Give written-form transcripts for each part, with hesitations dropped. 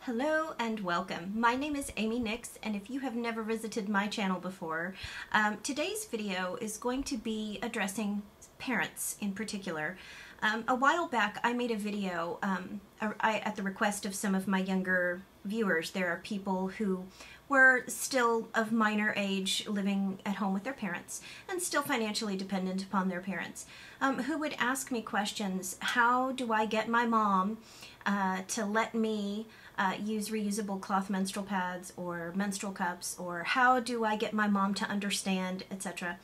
Hello and welcome. My name is Amy Nix, and if you have never visited my channel before, today's video is going to be addressing parents in particular. A while back I made a video at the request of some of my younger viewers. There are people who were still of minor age, living at home with their parents and still financially dependent upon their parents, who would ask me questions. How do I get my mom to let me use reusable cloth menstrual pads or menstrual cups, or how do I get my mom to understand, etc.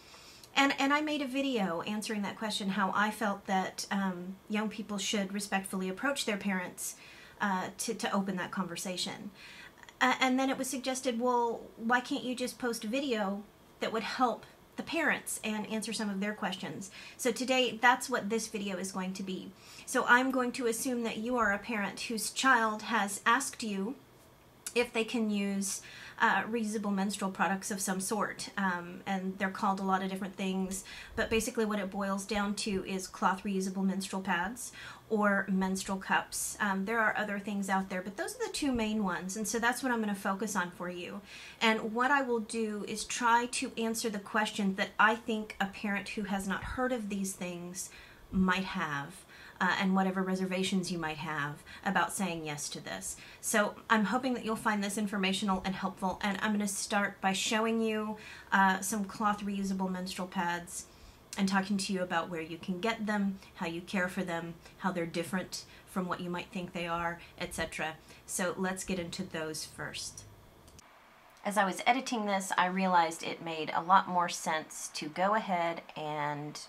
And I made a video answering that question, how I felt that young people should respectfully approach their parents to open that conversation. And then it was suggested, well, why can't you just post a video that would help the parents and answer some of their questions? So today, that's what this video is going to be. So I'm going to assume that you are a parent whose child has asked you if they can use reusable menstrual products of some sort, and they're called a lot of different things, but basically what it boils down to is cloth reusable menstrual pads or menstrual cups. There are other things out there, but those are the two main ones, and so that's what I'm going to focus on for you. And what I will do is try to answer the questions that I think a parent who has not heard of these things might have, and whatever reservations you might have about saying yes to this. So I'm hoping that you'll find this informational and helpful, and I'm going to start by showing you some cloth reusable menstrual pads and talking to you about where you can get them, how you care for them, how they're different from what you might think they are, etc. So let's get into those first. As I was editing this, I realized it made a lot more sense to go ahead and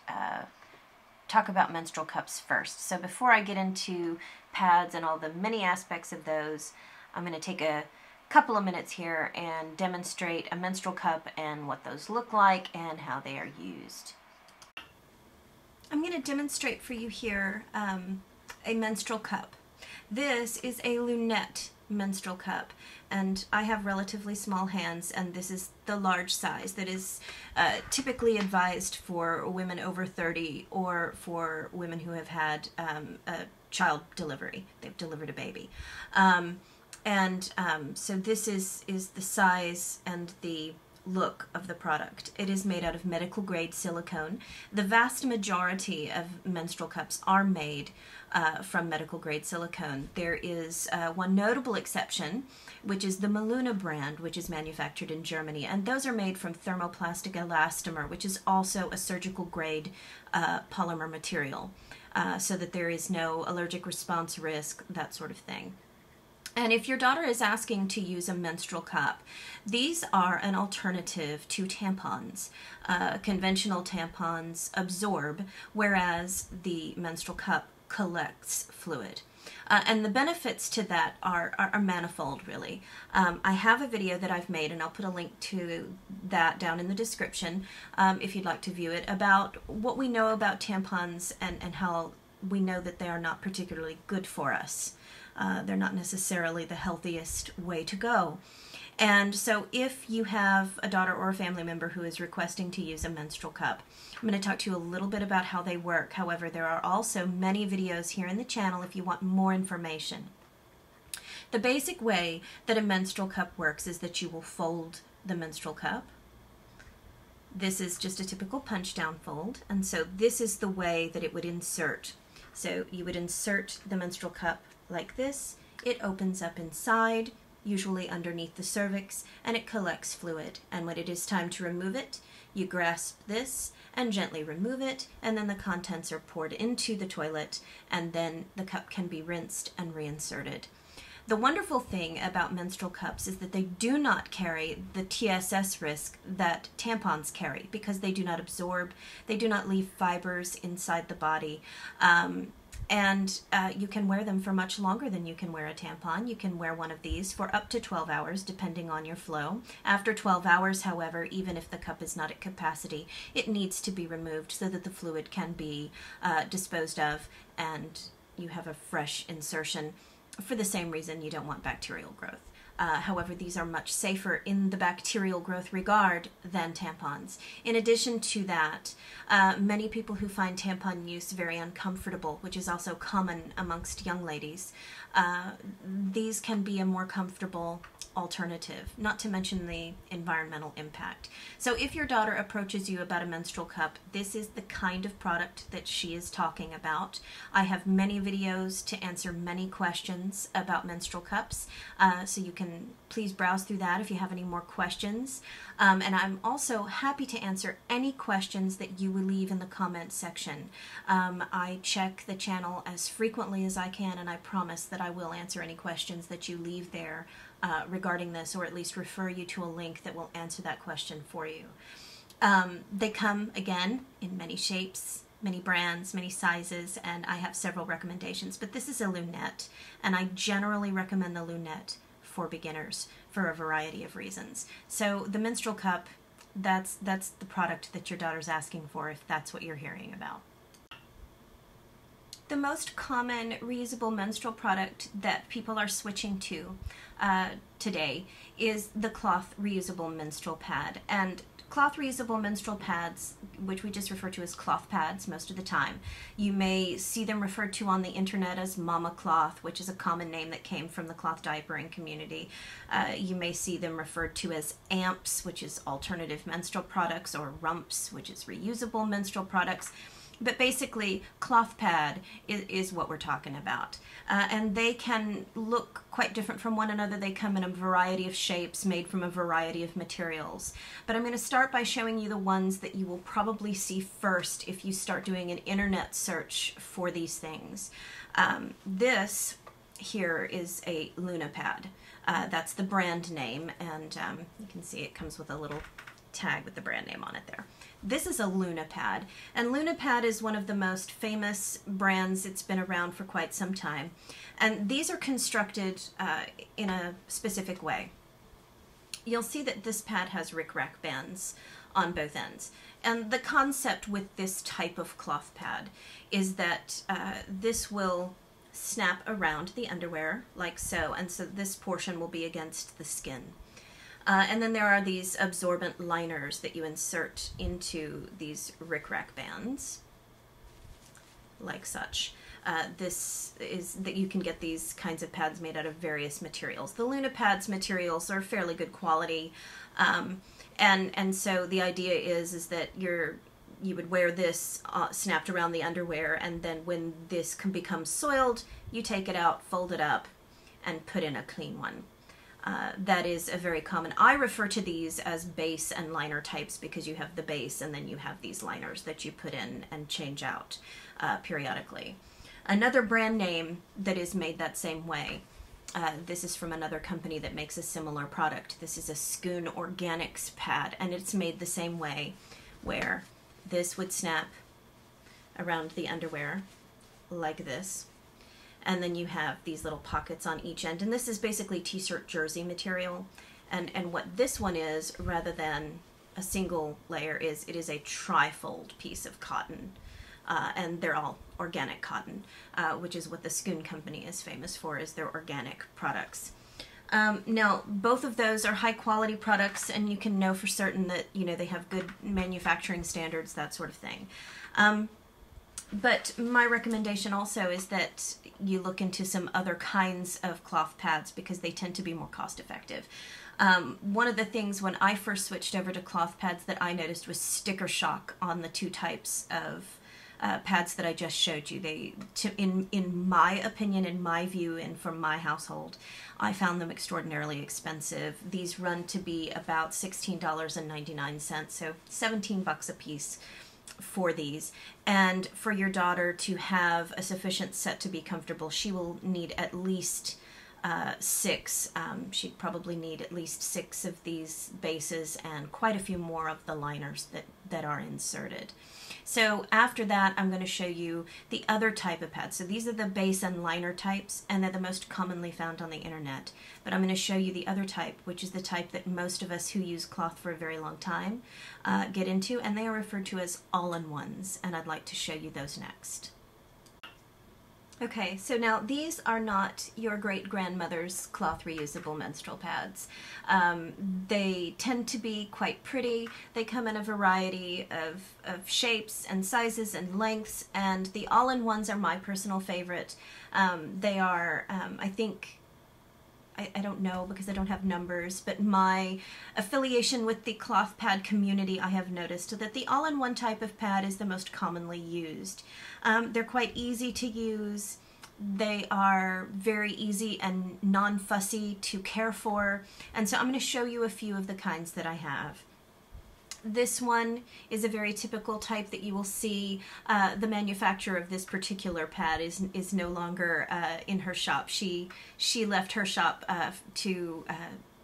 talk about menstrual cups first. So before I get into pads and all the many aspects of those, I'm going to take a couple of minutes here and demonstrate a menstrual cup and what those look like and how they are used. I'm going to demonstrate for you here a menstrual cup. This is a Lunette menstrual cup, and I have relatively small hands, and this is the large size that is typically advised for women over 30 or for women who have had a child delivery. They've delivered a baby. So this is the size and the look of the product. It is made out of medical grade silicone. The vast majority of menstrual cups are made from medical grade silicone. There is one notable exception, which is the Maluna brand, which is manufactured in Germany, and those are made from thermoplastic elastomer, which is also a surgical grade polymer material, so that there is no allergic response risk, that sort of thing. And if your daughter is asking to use a menstrual cup, these are an alternative to tampons. Conventional tampons absorb, whereas the menstrual cup collects fluid. And the benefits to that are manifold, really. I have a video that I've made, and I'll put a link to that down in the description if you'd like to view it, about what we know about tampons and how we know that they are not particularly good for us. They're not necessarily the healthiest way to go. And so if you have a daughter or a family member who is requesting to use a menstrual cup, I'm going to talk to you a little bit about how they work. However, there are also many videos here in the channel if you want more information. The basic way that a menstrual cup works is that you will fold the menstrual cup. This is just a typical punch down fold, and so this is the way that it would insert. So you would insert the menstrual cup like this. It opens up inside, usually underneath the cervix, and it collects fluid. And when it is time to remove it, you grasp this and gently remove it, and then the contents are poured into the toilet, and then the cup can be rinsed and reinserted. The wonderful thing about menstrual cups is that they do not carry the TSS risk that tampons carry, because they do not absorb, they do not leave fibers inside the body. And you can wear them for much longer than you can wear a tampon. You can wear one of these for up to 12 hours, depending on your flow. After 12 hours, however, even if the cup is not at capacity, it needs to be removed so that the fluid can be disposed of, and you have a fresh insertion, for the same reason you don't want bacterial growth. However, these are much safer in the bacterial growth regard than tampons. In addition to that, many people who find tampon use very uncomfortable, which is also common amongst young ladies, these can be a more comfortable alternative, not to mention the environmental impact. So if your daughter approaches you about a menstrual cup, this is the kind of product that she is talking about. I have many videos to answer many questions about menstrual cups, so you can please browse through that if you have any more questions. And I'm also happy to answer any questions that you will leave in the comments section. I check the channel as frequently as I can, and I promise that I will answer any questions that you leave there regarding this, or at least refer you to a link that will answer that question for you. They come, again, in many shapes, many brands, many sizes, and I have several recommendations. But this is a Lunette, and I generally recommend the Lunette for beginners for a variety of reasons. So the menstrual cup, that's the product that your daughter's asking for, if that's what you're hearing about. The most common reusable menstrual product that people are switching to today is the cloth reusable menstrual pad. And cloth reusable menstrual pads, which we just refer to as cloth pads most of the time, you may see them referred to on the internet as mama cloth, which is a common name that came from the cloth diapering community. You may see them referred to as amps, which is alternative menstrual products, or rumps, which is reusable menstrual products. But basically, cloth pad is what we're talking about. And they can look quite different from one another. They come in a variety of shapes, made from a variety of materials. But I'm going to start by showing you the ones that you will probably see first if you start doing an internet search for these things. This here is a Lunette pad. That's the brand name, and you can see it comes with a little tag with the brand name on it there. This is a Lunette pad, and Lunette pad is one of the most famous brands. It's been around for quite some time, and these are constructed in a specific way. You'll see that this pad has rickrack bands on both ends, and the concept with this type of cloth pad is that this will snap around the underwear like so, and so this portion will be against the skin. And then there are these absorbent liners that you insert into these rickrack bands, like such. This is that you can get these kinds of pads made out of various materials. The Lunette pads materials are fairly good quality, and so the idea is that you would wear this snapped around the underwear, and then when this becomes soiled, you take it out, fold it up, and put in a clean one. That is a very common. I refer to these as base and liner types because you have the base and then you have these liners that you put in and change out periodically. Another brand name that is made that same way, this is from another company that makes a similar product. This is a Schoon Organics pad, and it's made the same way, where this would snap around the underwear like this. And then you have these little pockets on each end. And this is basically t-shirt jersey material. And what this one is, rather than a single layer, is it is a tri-fold piece of cotton. And they're all organic cotton, which is what the Schoon company is famous for, is their organic products. Now, both of those are high quality products, and you can know for certain that, you know, they have good manufacturing standards, that sort of thing. But my recommendation also is that you look into some other kinds of cloth pads because they tend to be more cost effective. One of the things when I first switched over to cloth pads that I noticed was sticker shock on the two types of pads that I just showed you. In my opinion, in my view, and from my household, I found them extraordinarily expensive. These run to be about $16.99, so 17 bucks a piece for these. And for your daughter to have a sufficient set to be comfortable, she will need at least 6. She'd probably need at least 6 of these bases and quite a few more of the liners that are inserted. So after that, I'm going to show you the other type of pads. So these are the base and liner types, and they're the most commonly found on the internet. But I'm going to show you the other type, which is the type that most of us who use cloth for a very long time get into, and they are referred to as all-in-ones, and I'd like to show you those next. Okay, so now these are not your great-grandmother's cloth reusable menstrual pads. They tend to be quite pretty. They come in a variety of shapes and sizes and lengths, and the all-in-ones are my personal favorite. They are, I think, I don't know because I don't have numbers, but my affiliation with the cloth pad community, I have noticed that the all-in-one type of pad is the most commonly used. They're quite easy to use. They are very easy and non-fussy to care for, and so I'm going to show you a few of the kinds that I have. This one is a very typical type that you will see. The manufacturer of this particular pad is no longer in her shop. She left her shop to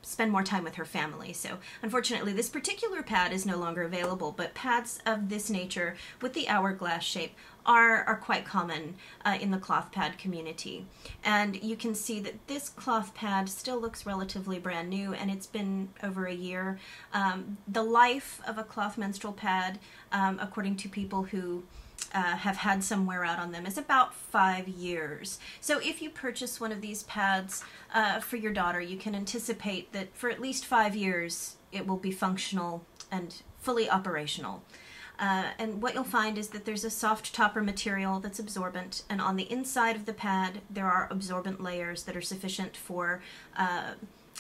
spend more time with her family. So unfortunately this particular pad is no longer available, but pads of this nature with the hourglass shape are quite common in the cloth pad community. And you can see that this cloth pad still looks relatively brand new, and it's been over a year. The life of a cloth menstrual pad, according to people who have had some wear out on them, is about 5 years. So if you purchase one of these pads for your daughter, you can anticipate that for at least 5 years it will be functional and fully operational. And what you'll find is that there's a soft topper material that's absorbent, and on the inside of the pad there are absorbent layers that are sufficient for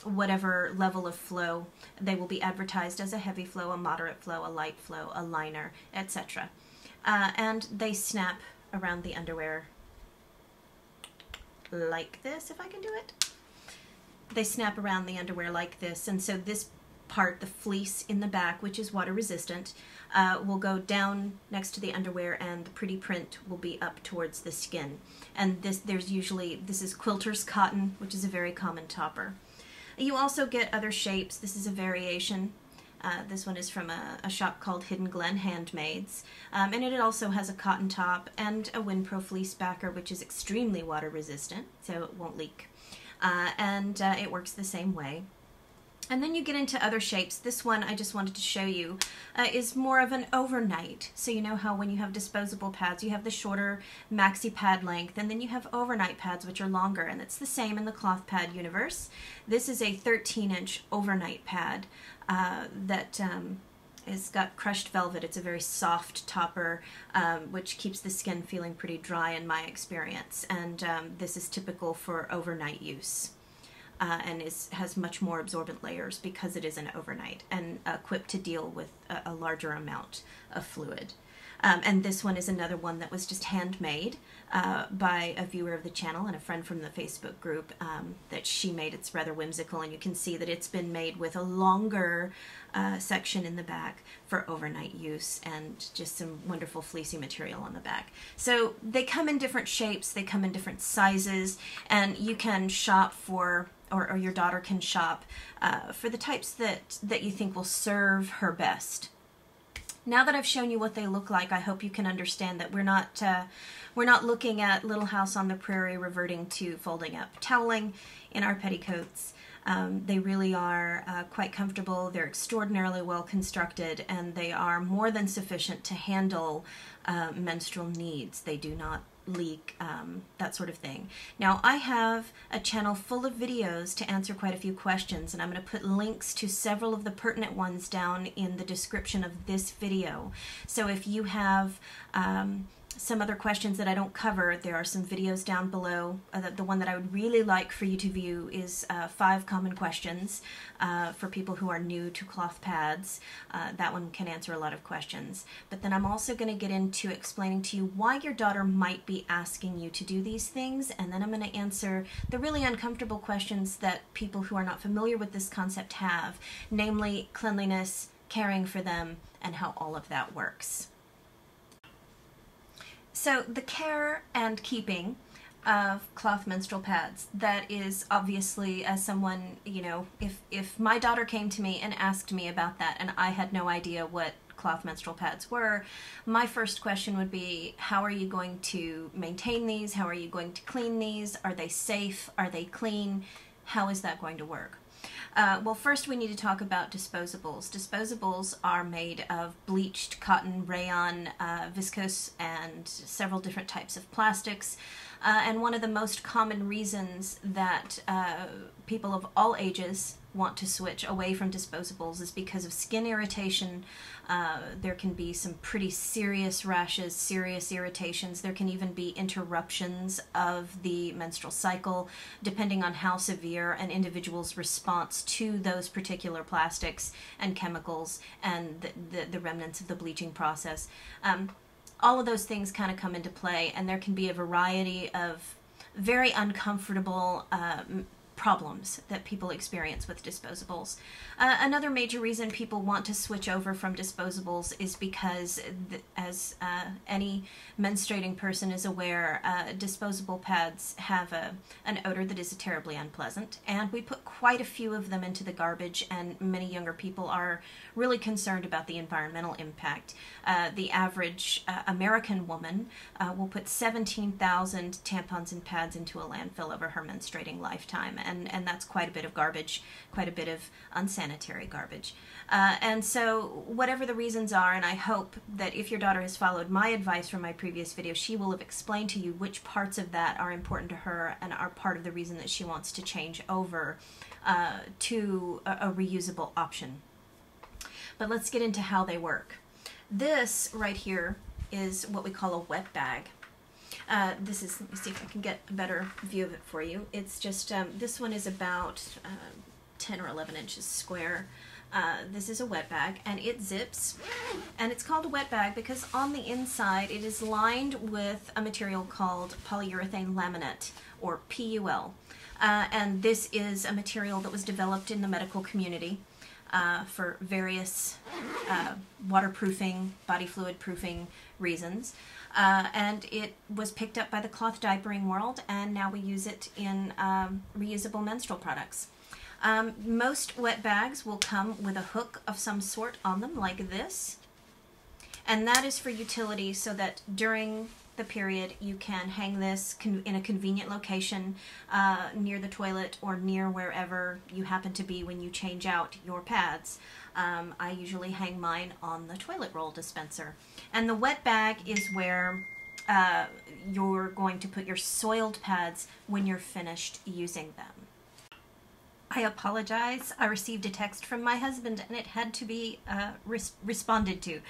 whatever level of flow. They will be advertised as a heavy flow, a moderate flow, a light flow, a liner, etc. And they snap around the underwear like this, if I can do it. They snap around the underwear like this, and so this part, the fleece in the back, which is water resistant, will go down next to the underwear, and the pretty print will be up towards the skin. And this is quilter's cotton, which is a very common topper. You also get other shapes. This is a variation. This one is from a shop called Hidden Glen Handmaids, and it also has a cotton top and a Winpro fleece backer, which is extremely water resistant, so it won't leak. And it works the same way. And then you get into other shapes. This one I just wanted to show you is more of an overnight. So you know how when you have disposable pads, you have the shorter maxi pad length, and then you have overnight pads which are longer, and it's the same in the cloth pad universe. This is a 13-inch overnight pad that has got crushed velvet. It's a very soft topper, which keeps the skin feeling pretty dry in my experience, and this is typical for overnight use. And has much more absorbent layers because it is an overnight and equipped to deal with a larger amount of fluid. And this one is another one that was just handmade by a viewer of the channel and a friend from the Facebook group that she made. It's rather whimsical, and you can see that it's been made with a longer section in the back for overnight use, and just some wonderful fleecy material on the back. So they come in different shapes, they come in different sizes, and you can shop for, or your daughter can shop for the types that you think will serve her best. Now that I've shown you what they look like, I hope you can understand that we're not looking at Little House on the Prairie reverting to folding up toweling in our petticoats. They really are quite comfortable. They're extraordinarily well constructed, and they are more than sufficient to handle menstrual needs. They do not leak, that sort of thing. Now, I have a channel full of videos to answer quite a few questions, and I'm going to put links to several of the pertinent ones down in the description of this video. So if you have some other questions that I don't cover, there are some videos down below. The one that I would really like for you to view is 5 common questions for people who are new to cloth pads. That one can answer a lot of questions. But then I'm also going to get into explaining to you why your daughter might be asking you to do these things, and then I'm going to answer the really uncomfortable questions that people who are not familiar with this concept have, namely cleanliness, caring for them, and how all of that works. So the care and keeping of cloth menstrual pads, that is obviously, as someone, you know, if my daughter came to me and asked me about that and I had no idea what cloth menstrual pads were, my first question would be, how are you going to maintain these? How are you going to clean these? Are they safe? Are they clean? How is that going to work? Well, first we need to talk about disposables. Disposables are made of bleached cotton, rayon, viscose, and several different types of plastics. And one of the most common reasons that people of all ages want to switch away from disposables is because of skin irritation. There can be some pretty serious rashes, serious irritations. There can even be interruptions of the menstrual cycle, depending on how severe an individual's response to those particular plastics and chemicals and the remnants of the bleaching process. All of those things kind of come into play, and there can be a variety of very uncomfortable problems that people experience with disposables. Another major reason people want to switch over from disposables is because, as any menstruating person is aware, disposable pads have an odor that is terribly unpleasant, and we put quite a few of them into the garbage, and many younger people are really concerned about the environmental impact. The average American woman will put 17,000 tampons and pads into a landfill over her menstruating lifetime, and that's quite a bit of garbage, quite a bit of unsanitary garbage. And so whatever the reasons are, and I hope that if your daughter has followed my advice from my previous video, she will have explained to you which parts of that are important to her and are part of the reason that she wants to change over to a reusable option. But let's get into how they work. This right here is what we call a wet bag. This is, let me see if I can get a better view of it for you. It's just, this one is about 10 or 11 inches square. This is a wet bag, and it zips, and it's called a wet bag because on the inside it is lined with a material called polyurethane laminate, or PUL. And this is a material that was developed in the medical community for various waterproofing, body fluid proofing reasons. And it was picked up by the cloth diapering world, and now we use it in reusable menstrual products. Most wet bags will come with a hook of some sort on them, like this. And that is for utility, so that during the period you can hang this in a convenient location near the toilet or near wherever you happen to be when you change out your pads. I usually hang mine on the toilet roll dispenser. And the wet bag is where you're going to put your soiled pads when you're finished using them. I apologize. I received a text from my husband and it had to be responded to.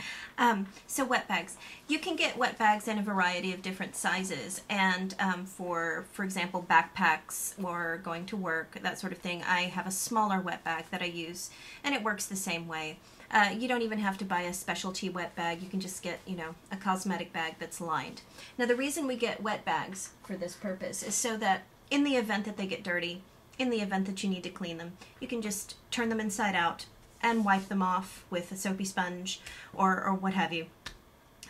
So wet bags. You can get wet bags in a variety of different sizes, and for example, backpacks or going to work, that sort of thing, I have a smaller wet bag that I use, and it works the same way. You don't even have to buy a specialty wet bag. You can just get, you know, a cosmetic bag that's lined. Now, the reason we get wet bags for this purpose is so that in the event that they get dirty, in the event that you need to clean them, you can just turn them inside out and wipe them off with a soapy sponge or what have you.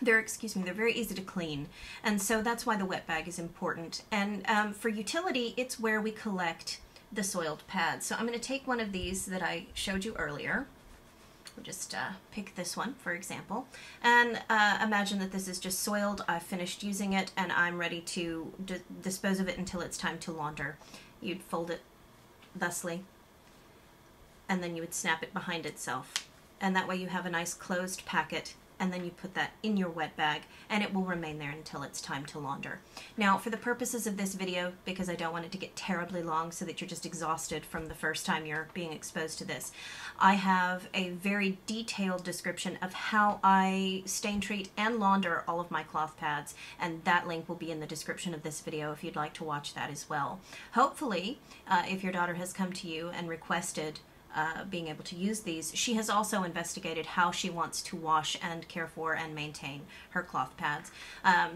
They're very easy to clean, and so that's why the wet bag is important. And for utility, it's where we collect the soiled pads. So I'm going to take one of these that I showed you earlier. We'll just pick this one, for example, and imagine that this is just soiled. I've finished using it, and I'm ready to dispose of it until it's time to launder. You'd fold it thusly, and then you would snap it behind itself, and that way you have a nice closed packet, and then you put that in your wet bag, and it will remain there until it's time to launder. Now, for the purposes of this video, because I don't want it to get terribly long so that you're just exhausted from the first time you're being exposed to this, I have a very detailed description of how I stain treat and launder all of my cloth pads, and that link will be in the description of this video if you'd like to watch that as well. Hopefully, if your daughter has come to you and requested being able to use these, she has also investigated how she wants to wash and care for and maintain her cloth pads.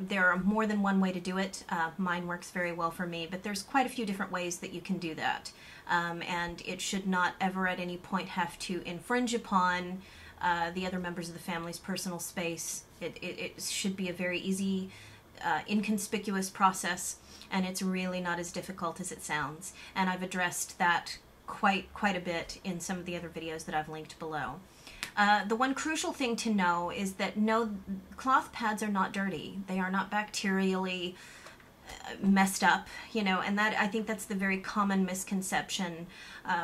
There are more than one way to do it. Mine works very well for me, but there's quite a few different ways that you can do that. And it should not ever at any point have to infringe upon the other members of the family's personal space. It should be a very easy, inconspicuous process, and it's really not as difficult as it sounds. And I've addressed that quite a bit in some of the other videos that I've linked below. The one crucial thing to know is that no, cloth pads are not dirty. They are not bacterially messed up, you know, and that, I think that's the very common misconception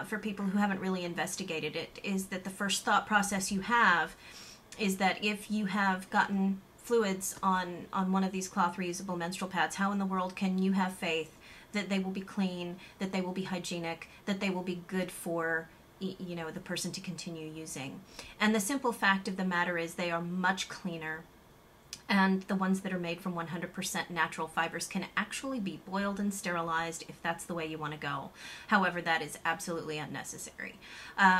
for people who haven't really investigated it, is that the first thought process you have is that if you have gotten fluids on one of these cloth reusable menstrual pads, how in the world can you have faith that they will be clean, that they will be hygienic, that they will be good for the person to continue using? And the simple fact of the matter is they are much cleaner, and the ones that are made from 100% natural fibers can actually be boiled and sterilized if that's the way you want to go. However, that is absolutely unnecessary.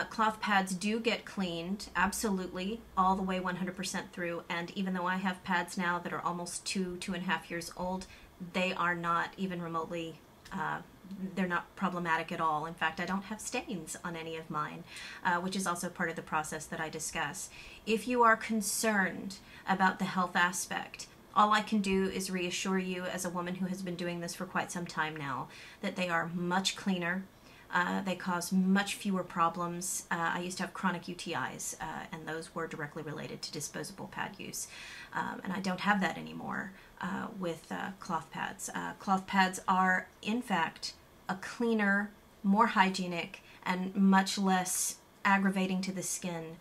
Cloth pads do get cleaned, absolutely, all the way 100% through, and even though I have pads now that are almost 2.5 years old, they are not even remotely they're not problematic at all. In fact, I don't have stains on any of mine, which is also part of the process that I discuss. If you are concerned about the health aspect, all I can do is reassure you, as a woman who has been doing this for quite some time now, that they are much cleaner. They cause much fewer problems. I used to have chronic UTIs, and those were directly related to disposable pad use. And I don't have that anymore with cloth pads. Cloth pads are, in fact, a cleaner, more hygienic, and much less aggravating to the skin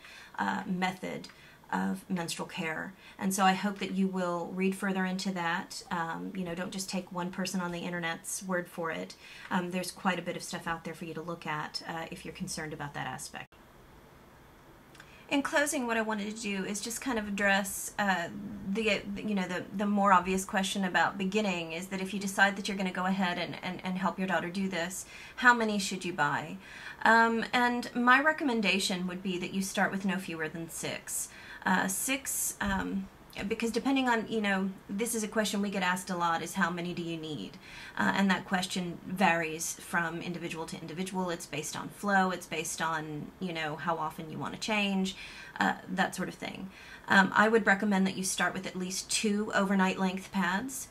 method of menstrual care. And so I hope that you will read further into that. Don't just take one person on the internet's word for it. There's quite a bit of stuff out there for you to look at if you're concerned about that aspect. In closing, what I wanted to do is just kind of address the more obvious question about beginning, is that if you decide that you're going to go ahead and help your daughter do this, how many should you buy? And my recommendation would be that you start with no fewer than 6. Because depending on, this is a question we get asked a lot, is how many do you need? And that question varies from individual to individual. It's based on flow, it's based on, how often you want to change, that sort of thing. I would recommend that you start with at least 2 overnight length pads,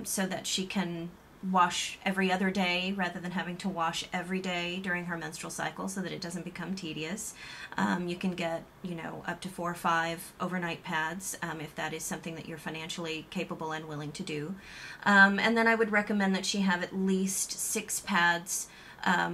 so that she can wash every other day rather than having to wash every day during her menstrual cycle, so that it doesn't become tedious. You can get, up to 4 or 5 overnight pads if that is something that you're financially capable and willing to do. And then I would recommend that she have at least 6 pads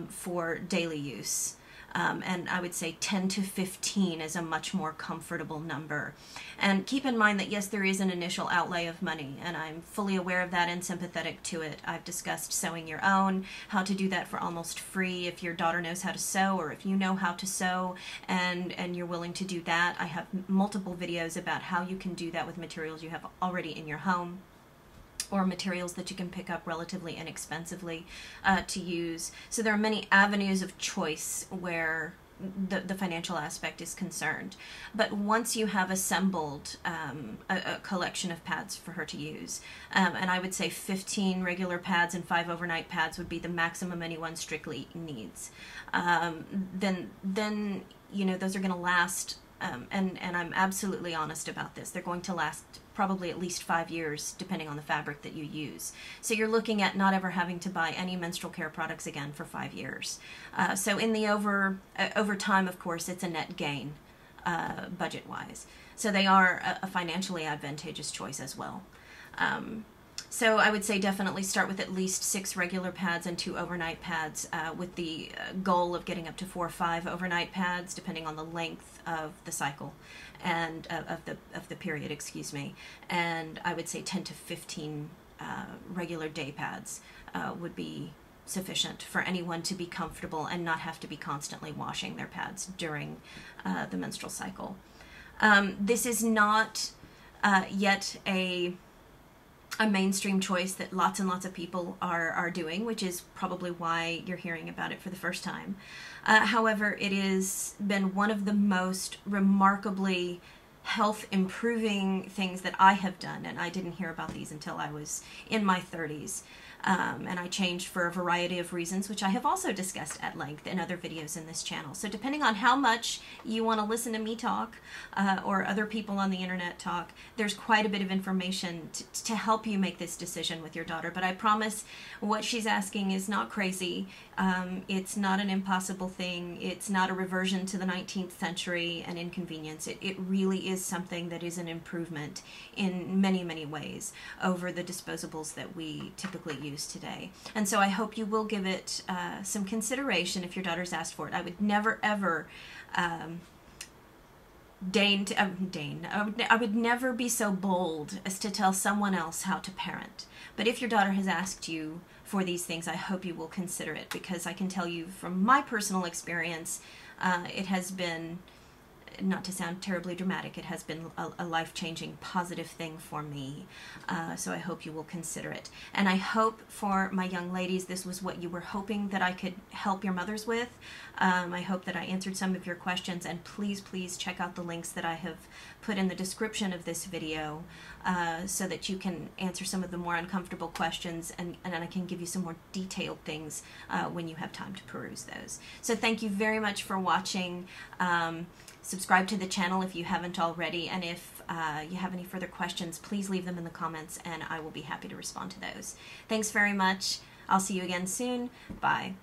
for daily use. And I would say 10 to 15 is a much more comfortable number. And keep in mind that, yes, there is an initial outlay of money, and I'm fully aware of that and sympathetic to it. I've discussed sewing your own, how to do that for almost free if your daughter knows how to sew, or if you know how to sew and you're willing to do that. I have multiple videos about how you can do that with materials you have already in your home, or materials that you can pick up relatively inexpensively to use. So there are many avenues of choice where the financial aspect is concerned. But once you have assembled a collection of pads for her to use, and I would say 15 regular pads and 5 overnight pads would be the maximum anyone strictly needs, then those are going to last, and I'm absolutely honest about this, they're going to last probably at least 5 years, depending on the fabric that you use. So you're looking at not ever having to buy any menstrual care products again for 5 years. So in the over time, of course, it's a net gain, budget-wise. So they are a financially advantageous choice as well. So I would say definitely start with at least 6 regular pads and 2 overnight pads, with the goal of getting up to 4 or 5 overnight pads, depending on the length of the cycle and of the period, excuse me. And I would say 10 to 15 regular day pads would be sufficient for anyone to be comfortable and not have to be constantly washing their pads during the menstrual cycle. This is not yet a mainstream choice that lots and lots of people are doing, which is probably why you're hearing about it for the first time. However, it has been one of the most remarkably health improving things that I have done, and I didn't hear about these until I was in my 30s. And I changed for a variety of reasons, which I have also discussed at length in other videos in this channel. So depending on how much you want to listen to me talk, or other people on the internet talk, there's quite a bit of information to help you make this decision with your daughter. But I promise what she's asking is not crazy. It's not an impossible thing. It's not a reversion to the 19th century and inconvenience. It really is something that is an improvement in many, many ways over the disposables that we typically use today. And so I hope you will give it some consideration if your daughter's asked for it. I would never, ever I would never be so bold as to tell someone else how to parent. But if your daughter has asked you for these things, I hope you will consider it, because I can tell you from my personal experience, it has been, not to sound terribly dramatic, it has been a life-changing, positive thing for me. So I hope you will consider it. And I hope for my young ladies this was what you were hoping that I could help your mothers with. I hope that I answered some of your questions, and please, please check out the links that I have put in the description of this video so that you can answer some of the more uncomfortable questions, and I can give you some more detailed things when you have time to peruse those. So thank you very much for watching. Subscribe to the channel if you haven't already, and if you have any further questions, please leave them in the comments and I will be happy to respond to those. Thanks very much. I'll see you again soon. Bye.